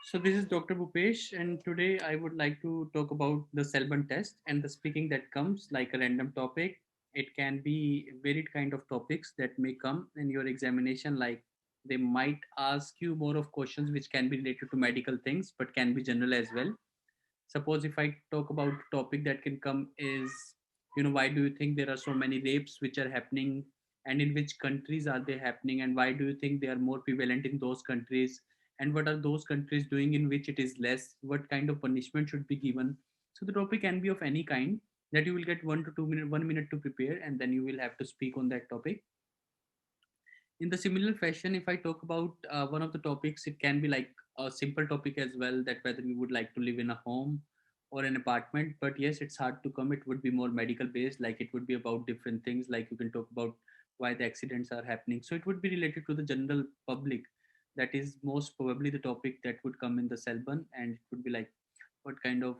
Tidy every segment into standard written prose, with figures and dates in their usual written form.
So this is Dr. Bhupesh, and today I would like to talk about the Celban test and the speaking that comes like a random topic. It can be varied kind of topics that may come in your examination, like they might ask you more of questions which can be related to medical things, but can be general as well. Suppose if I talk about topic that can come is, why do you think there are so many rapes which are happening, and in which countries are they happening, and why do you think they are more prevalent in those countries, and what are those countries doing in which it is less, what kind of punishment should be given. So the topic can be of any kind that you will get 1 to 2 minutes, 1 minute to prepare, and then you will have to speak on that topic. In the similar fashion, if I talk about one of the topics, it can be like a simple topic as well, that whether you would like to live in a home or an apartment. But yes, it's hard to come. It would be more medical based, like it would be about different things, like you can talk about why the accidents are happening. So it would be related to the general public. That is most probably the topic that would come in the Celban, and it would be like what kind of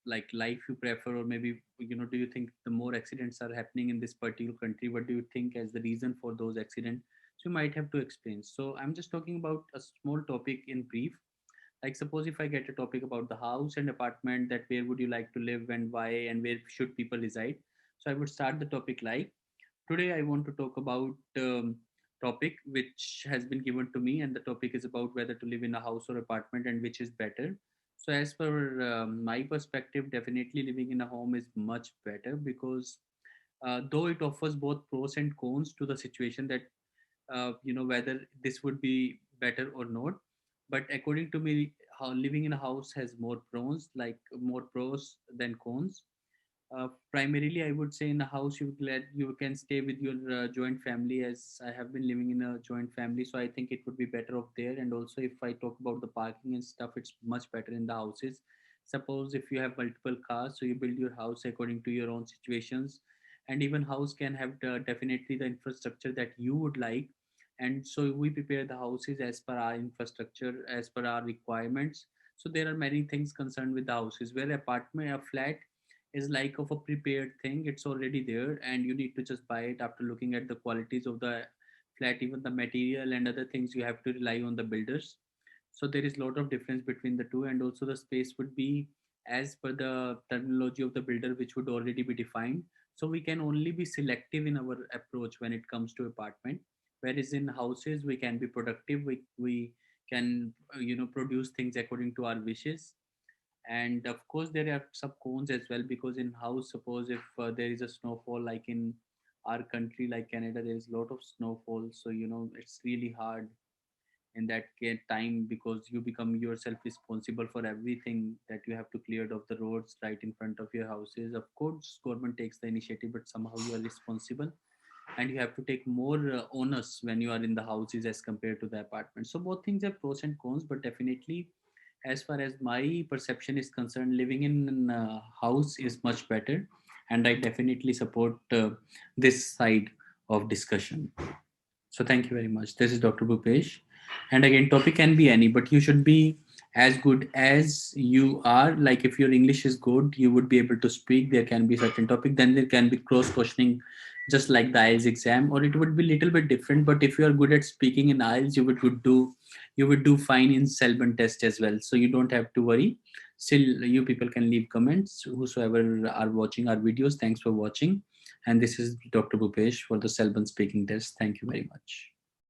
like life you prefer, or maybe do you think the more accidents are happening in this particular country, what do you think as the reason for those accidents. So you might have to explain. So I'm just talking about a small topic in brief. Like suppose if I get a topic about the house and apartment, that where would you like to live and why, and where should people reside. So I would start the topic like, today I want to talk about topic which has been given to me, and the topic is about whether to live in a house or apartment and which is better. So as per my perspective, definitely living in a home is much better, because though it offers both pros and cons to the situation, that whether this would be better or not. But according to me, how living in a house has more pros, like more pros than cons. Primarily, I would say in a house you glad you can stay with your joint family, as I have been living in a joint family. So I think it would be better off there. And also, if I talk about the parking and stuff, it's much better in the houses. Suppose if you have multiple cars, so you build your house according to your own situations, and even house can have definitely the infrastructure that you would like. And so we prepare the houses as per our infrastructure, as per our requirements. So there are many things concerned with the houses, where apartment, a flat is like of a prepared thing. It's already there, and you need to just buy it after looking at the qualities of the flat, even the material and other things. You have to rely on the builders. So there is a lot of difference between the two, and also the space would be as per the terminology of the builder, which would already be defined. So we can only be selective in our approach when it comes to apartment, whereas in houses we can be productive. We can produce things according to our wishes. And of course there are some cons as well, because in house, suppose if there is a snowfall, like in our country like Canada, there is a lot of snowfall. So it's really hard in that time, because you become yourself responsible for everything, that you have to clear off the roads right in front of your houses. Of course government takes the initiative, but somehow you are responsible, and you have to take more onus when you are in the houses as compared to the apartment. So both things have pros and cons, but definitely, as far as my perception is concerned, living in a house is much better, and I definitely support this side of discussion. So thank you very much. This is Dr. Bhupesh. And again, topic can be any, but you should be as good as you are. Like if your English is good, you would be able to speak. There can be certain topic. Then there can be cross questioning, just like the IELTS exam, or it would be little bit different. But if you are good at speaking in IELTS, you would do fine in Celban test as well. So you don't have to worry. Still, you people can leave comments. Whosoever are watching our videos, thanks for watching. And this is Dr. Bhupesh for the Celban speaking test. Thank you very much.